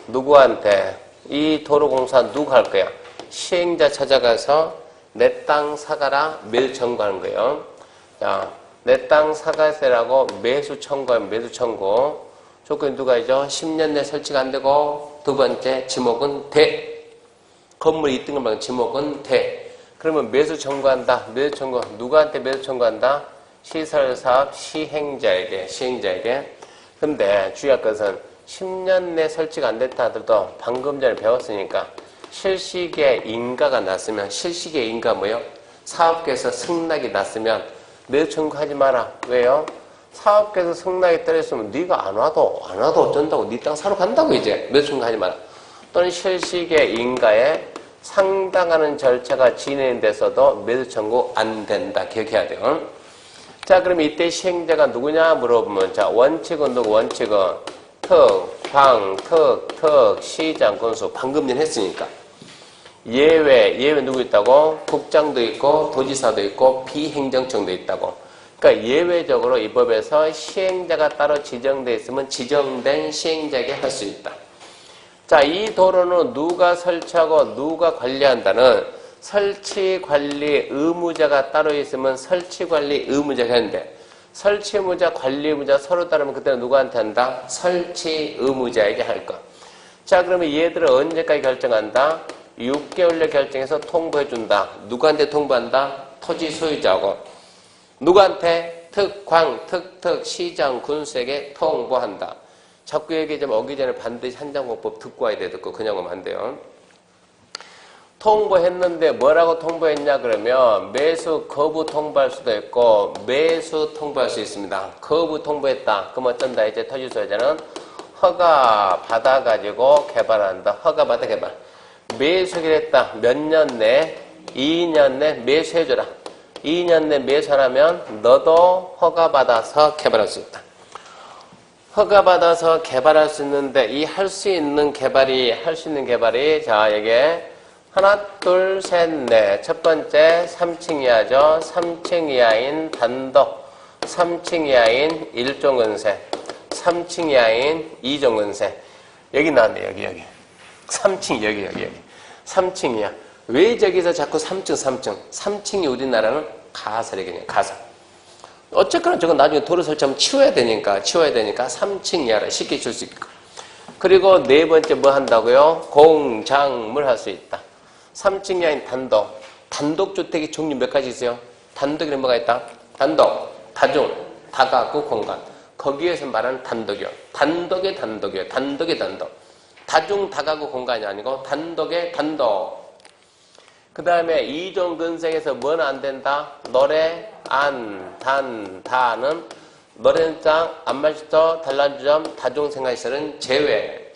누구한테 이 도로공사 누가 할 거야? 시행자 찾아가서 내 땅 사가라 매수 청구하는 거예요. 자, 내 땅 사가세라고 매수 청구하면 매수 청구. 조건이 누가 있죠? 10년 내 설치가 안 되고 두 번째 지목은 대. 건물이 있던 것만 지목은 대. 그러면 매수 청구한다. 누구한테 매수 청구한다? 시설사업 시행자에게. 근데 주의할 것은 10년 내 설치가 안 됐다 하더라도 방금 전에 배웠으니까 실시기에 인가가 났으면 실시기에 인가 뭐요? 사업계에서 승낙이 났으면 매수 청구하지 마라. 왜요? 사업계에서 승낙이 떨어졌으면 네가 안 와도 어쩐다고 네 땅 사러 간다고 이제 매수 청구하지 마라. 또는 실시기에 인가에 상당하는 절차가 진행돼서도 매수 청구 안 된다. 기억해야 돼요. 자, 그럼 이때 시행자가 누구냐 물어보면 자, 원칙은 누구? 원칙은 특, 시장, 군수 방금 전 했으니까. 예외 누구 있다고? 국장도 있고 도지사도 있고 비행정청도 있다고. 그러니까 예외적으로 이 법에서 시행자가 따로 지정되어 있으면 지정된 시행자에게 할 수 있다. 자, 이 도로는 누가 설치하고 누가 관리한다는 설치관리 의무자가 따로 있으면 설치관리 의무자가 하는데 설치 의무자, 관리 의무자 서로 다르면 그때는 누구한테 한다? 설치 의무자에게 할 것. 자, 그러면 얘들은 언제까지 결정한다? 6개월내 결정해서 통보해준다. 누구한테 통보한다? 토지 소유자하고. 누구한테? 특광, 특특, 시장, 군수에게 통보한다. 자꾸 얘기 좀 오기 전에 반드시 한장공법 듣고 와야 돼. 듣고 그냥 오면 안 돼요. 통보했는데 뭐라고 통보했냐 그러면 매수 거부 통보할 수도 있고 매수 통보할 수 있습니다. 거부 통보했다. 그럼 어쩐다? 이제 토지소유자는 허가 받아가지고 개발한다. 허가 받아 개발. 매수를 했다. 몇 년 내? 2년 내 매수해줘라. 2년 내 매수하면 너도 허가 받아서 개발할 수 있다. 허가 받아서 개발할 수 있는데 이 할 수 있는 개발이 자 이게 하나, 둘, 셋, 넷. 첫 번째 3층 이하죠. 3층 이하인 단독, 3층 이하인 1종 건세, 3층 이하인 2종 건세. 여기 나왔네. 여기. 3층 여기. 3층 이하. 왜 저기서 자꾸 3층? 3층이 우리나라는 가설이거든요. 가설. 어쨌거나 저건 나중에 도로 설치하면 치워야 되니까 3층 이하를 쉽게 줄 수 있고. 그리고 네 번째 뭐 한다고요? 공장물 할 수 있다. 3층 이하인 단독. 단독주택이 종류 몇 가지 있어요? 단독에는 뭐가 있다? 단독, 다중, 다가구 공간. 거기에서 말하는 단독이요. 단독의 단독이요. 단독의 단독. 다중, 다가구 공간이 아니고 단독의 단독. 그 다음에 2종 근생에서 뭐는 안 된다? 노래, 안, 단, 다는 노래장, 안말시터, 단란주점, 다중생활시설은 제외.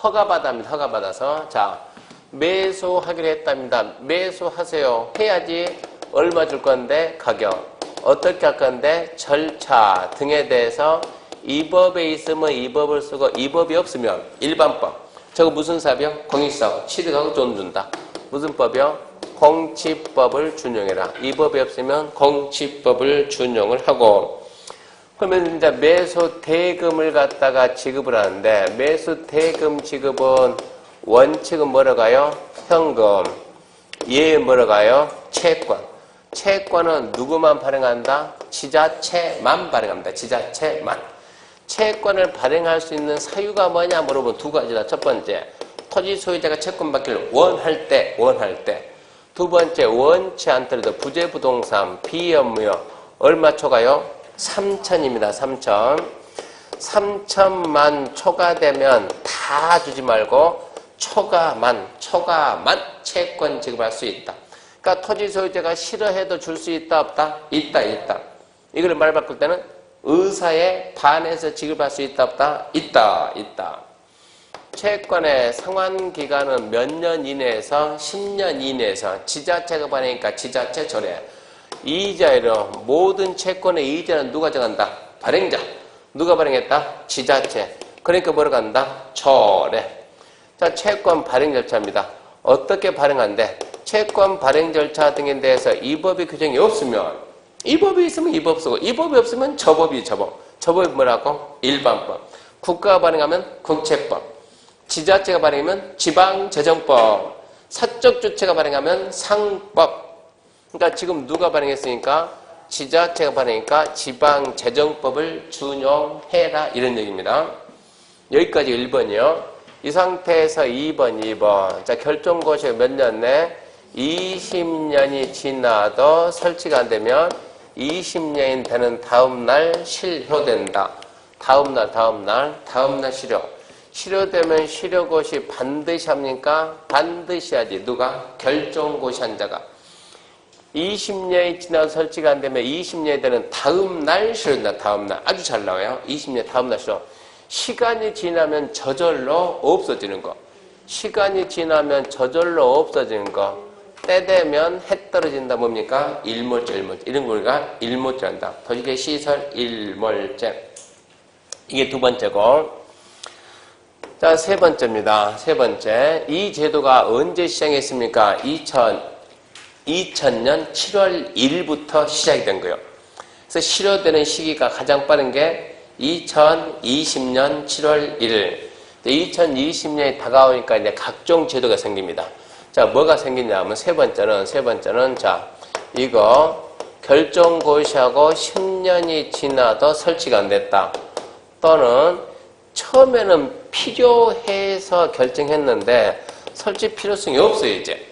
허가받아입니다. 허가받아서. 자, 매수하기로 했답니다. 매수하세요. 해야지 얼마 줄 건데 가격. 어떻게 할 건데 절차 등에 대해서 이 법에 있으면 이 법을 쓰고 이 법이 없으면 일반법. 저거 무슨 사업이요? 공익사업. 취득하고 돈 준다. 무슨 법이요? 공치법을 준용해라. 이 법이 없으면 공치법을 준용을 하고. 그러면 이제 매수 대금을 갖다가 지급을 하는데 매수 대금 지급은 원칙은 뭐라고 가요? 현금. 얘 뭐라고 가요? 채권. 채권은 누구만 발행한다? 지자체만 발행합니다. 지자체만. 채권을 발행할 수 있는 사유가 뭐냐 물어보면 두 가지다. 첫 번째, 토지 소유자가 채권 받기를 원할 때. 두 번째, 원치 않더라도 부재부동산, 비업무요. 얼마 초과요? 3천입니다. 3천. 3천만 초과되면 다 주지 말고 초과만 채권 지급할 수 있다. 그러니까 토지 소유자가 싫어해도 줄 수 있다 없다? 있다. 이걸 말 바꿀 때는 의사에 반해서 지급할 수 있다 없다? 있다. 채권의 상환 기간은 몇 년 이내에서 10년 이내에서 지자체가 발행하니까 지자체 조례. 이자로 모든 채권의 이자는 누가 정한다? 발행자. 누가 발행했다? 지자체. 그러니까 뭐로 간다? 조례. 자, 채권 발행 절차입니다. 어떻게 발행한대? 채권 발행 절차 등에 대해서 이 법의 규정이 없으면 이 법이 있으면 이 법 쓰고 이 법이 없으면 저 법이 저 법. 저 법이 뭐라고? 일반법. 국가가 발행하면 국채법. 지자체가 발행하면 지방재정법. 사적 주체가 발행하면 상법. 그러니까 지금 누가 발행했으니까 지자체가 발행하니까 지방재정법을 준용해라 이런 얘기입니다. 여기까지 1번이요. 이 상태에서 2번. 자, 결정고시가 몇 년 내? 20년이 지나도 설치가 안 되면 20년이 되는 다음날 실효된다. 다음날 실효. 실효되면 실효고시 반드시 합니까? 반드시 하지. 누가? 결정고시 한 자가. 20년이 지나도 설치가 안 되면 20년이 되는 다음날 실효된다. 다음날. 아주 잘 나와요. 20년 다음날 실효. 시간이 지나면 저절로 없어지는 거. 시간이 지나면 저절로 없어지는 거. 때 되면 해 떨어진다. 뭡니까? 일몰제. 이런 걸 우리가 일몰제 한다. 도시계 시설 일몰제. 이게 두 번째고. 자, 세 번째입니다. 세 번째. 이 제도가 언제 시작했습니까? 2000년 7월 1일부터 시작이 된 거예요. 그래서 실효되는 시기가 가장 빠른 게 2020년 7월 1일. 2020년이 다가오니까 이제 각종 제도가 생깁니다. 자, 뭐가 생기냐면 세 번째는 자, 이거 결정고시하고 10년이 지나도 설치가 안 됐다. 또는 처음에는 필요해서 결정했는데 설치 필요성이 없어요, 이제.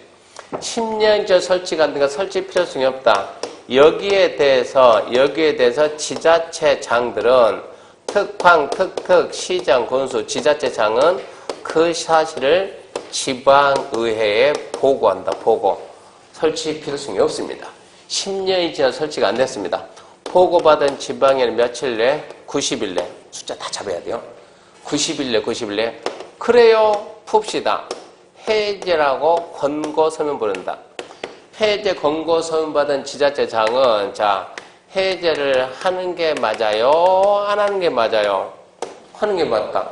10년 전 설치가 안 되니까 설치 필요성이 없다. 여기에 대해서 지자체장들은 특황, 특특, 시장, 군수, 지자체장은 그 사실을 지방의회에 보고한다. 보고. 설치 필요성이 없습니다. 10년이 지나 설치가 안 됐습니다. 보고받은 지방에는 며칠 내? 90일 내. 숫자 다 잡아야 돼요. 90일 내. 그래요. 풉시다. 해제라고 권고서면 부른다. 해제 권고서면 받은 지자체장은 자 해제를 하는 게 맞아요? 안 하는 게 맞아요? 하는 게 맞다.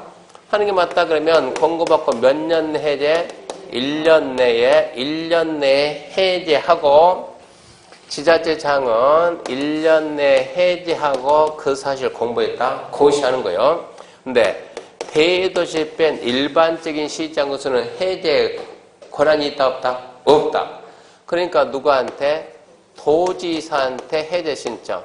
하는 게 맞다 그러면 권고받고 몇 년 해제? 1년 내에 해제하고 지자체장은 1년 내에 해제하고 그 사실 공부했다. 고시하는 거예요. 근데 대도시 뺀 일반적인 시장구수는 해제 권한이 있다 없다? 없다. 그러니까 누구한테? 도지사한테 해제 신청.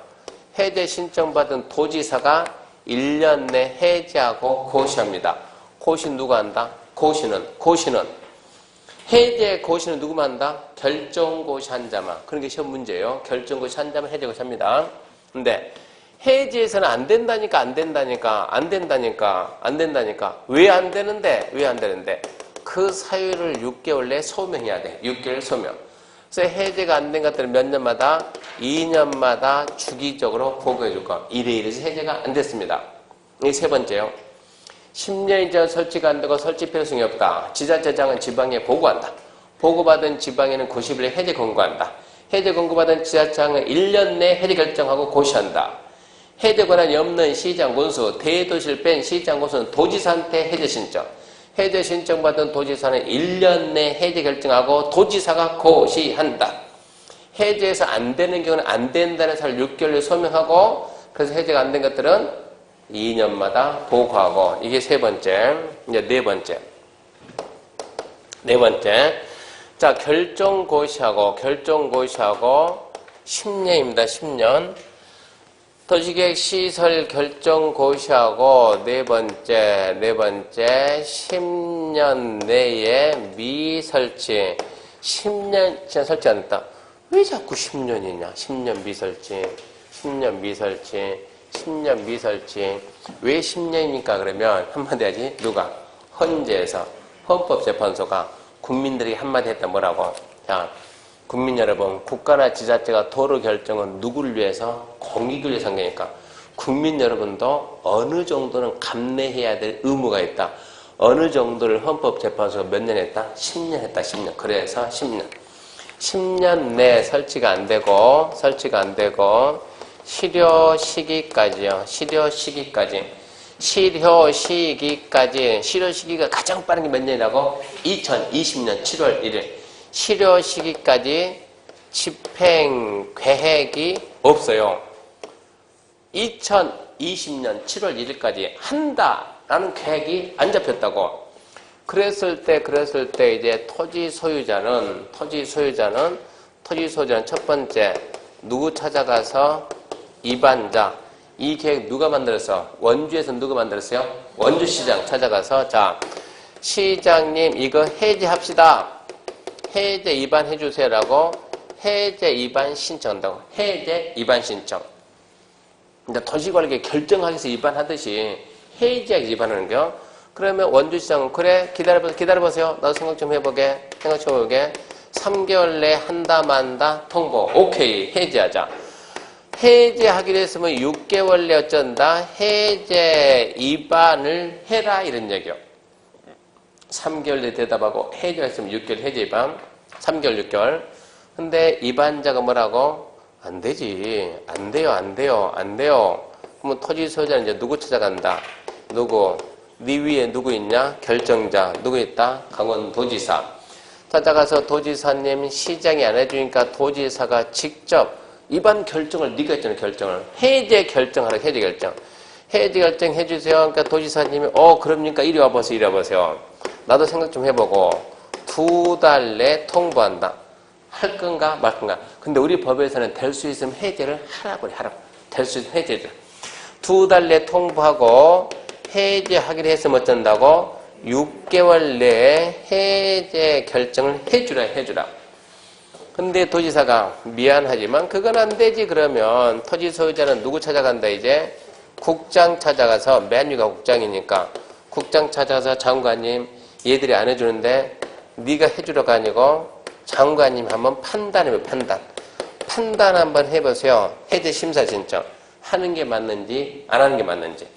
해제 신청 받은 도지사가 1년 내 해제하고 고시합니다. 고시 누가 한다? 고시는 해제 고시는 누구만 한다? 결정고시 한 자만. 그런 게 시험 문제예요. 결정고시 한 자만 해제고시 합니다. 근데 해제해서는 안 된다니까. 왜 안 되는데? 그 사유를 6개월 내에 소명해야 돼. 6개월 소명. 그래서 해제가 안 된 것들은 몇 년마다? 2년마다 주기적으로 보고해 줄 거. 이래서 해제가 안 됐습니다. 이 세 번째요. 10년이 전 설치가 안 되고 설치 필요성이 없다. 지자체장은 지방에 보고한다. 보고받은 지방에는 90일에 해제 권고한다. 해제 권고받은 지자체장은 1년 내에 해제 결정하고 고시한다. 해제 권한이 없는 시장 군수, 대도시를 뺀 시장 군수는 도지사한테 해제 신청. 해제 신청받은 도지사는 1년 내에 해제 결정하고 도지사가 고시한다. 해제해서 안 되는 경우는 안 된다는 사를 6개월에 소명하고 그래서 해제가 안 된 것들은 2년마다 보고하고 이게 세 번째. 이제 네 번째. 자, 결정고시하고 10년입니다. 10년. 도시계획 시설 결정고시하고 네 번째 10년 내에 미설치. 10년 지나 설치 안 했다. 왜 자꾸 10년이냐? 10년 미설치. 왜 10년입니까? 그러면 한마디 하지. 누가? 헌재에서 헌법재판소가 국민들이 한마디 했다. 뭐라고? 자, 국민 여러분, 국가나 지자체가 도로 결정은 누구를 위해서? 공익을 위해서 한 거니까 국민 여러분도 어느 정도는 감내해야 될 의무가 있다. 어느 정도를 헌법재판소가 몇 년 했다? 10년 했다. 10년. 그래서 10년. 10년 내에 설치가 안 되고 실효 시기가 가장 빠른 게 몇 년이라고? 2020년 7월 1일. 실효 시기까지 집행 계획이 없어요. 2020년 7월 1일까지 한다라는 계획이 안 잡혔다고. 그랬을 때 이제 토지 소유자는 첫 번째 누구 찾아가서 입안자. 이 계획 누가 만들었어? 원주에서 누가 만들었어요? 원주시장 찾아가서 자, 시장님 이거 해제합시다. 해제 입안해 주세요라고 해제 입안 신청한다고. 해제 입안 신청. 이제 도시관리계 결정하기 위해서 입안하듯이 해제하기 입안하는 거요. 그러면 원주시장은 그래 기다려보세요. 나도 생각 좀 해보게. 3개월 내에 한다 만다 통보. 오케이 해제하자. 해제하기로 했으면 6개월 내에 어쩐다? 해제 입안을 해라 이런 얘기요. 3개월 내에 대답하고 해제했으면 6개월 해제 입안. 3개월 6개월. 근데 입안자가 뭐라고? 안 되지. 안 돼요. 그러면 토지 소유자는 이제 누구 찾아간다? 누구? 네 위에 누구 있냐? 결정자. 누구 있다? 강원도지사. 찾아가서 도지사님 시장이 안 해주니까 도지사가 직접 입안 결정을 네가 했잖아. 결정을. 해제 결정하라. 해제 결정 해주세요. 그러니까 도지사님이 그럽니까? 이리 와보세요. 나도 생각 좀 해보고 2달 내에 통보한다. 할 건가 말 건가. 근데 우리 법에서는 될 수 있으면 해제를 하라고. 될 수 있으면 해제를. 2달 내에 통보하고 해제하기로 했으면 어쩐다고? 6개월 내에 해제 결정을 해주라. 근데 도지사가 미안하지만 그건 안 되지 그러면 토지 소유자는 누구 찾아간다 이제? 국장 찾아가서 맨 위가 국장이니까 국장 찾아가서 장관님 얘들이 안 해주는데 네가 해주려고 아니고 장관님 한번 판단해봐요. 판단 한번 해보세요. 해제 심사 신청 하는 게 맞는지 안 하는 게 맞는지.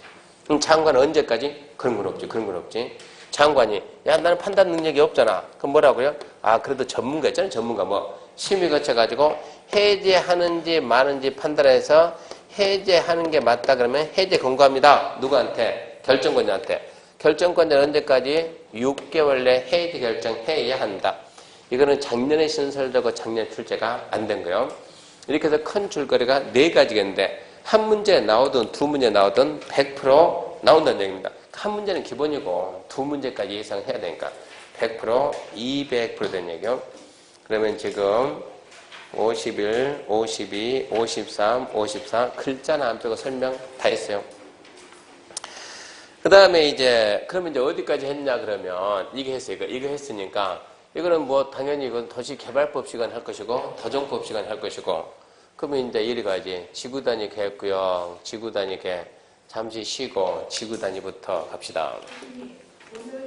그럼 장관은 언제까지? 그런 건 없지. 장관이 야 나는 판단 능력이 없잖아. 그럼 뭐라고요? 아 그래도 전문가 있잖아요. 전문가 뭐 심의 거쳐가지고 해제하는지 마는지 판단해서 해제하는 게 맞다 그러면 해제 권고합니다. 누구한테? 결정권자한테. 결정권자는 언제까지? 6개월 내 해제 결정해야 한다. 이거는 작년에 신설되고 작년 출제가 안 된 거예요. 이렇게 해서 큰 줄거리가 4가지겠는데 한 문제 나오든 두 문제 나오든 100% 나온다는 얘기입니다. 한 문제는 기본이고 두 문제까지 예상해야 되니까 100%, 200% 된 얘기요. 그러면 지금 51, 52, 53, 54 글자나 안 빼고 설명 다 했어요. 그 다음에 이제 그러면 이제 어디까지 했냐 그러면 이게 했어요. 이거 했으니까 이거는 뭐 당연히 이건 도시개발법 시간 할 것이고 도정법 시간 할 것이고 그러면 이제 이리 가야지. 지구단위 계획구역, 지구단위 계획 잠시 쉬고 지구단위부터 갑시다. 오늘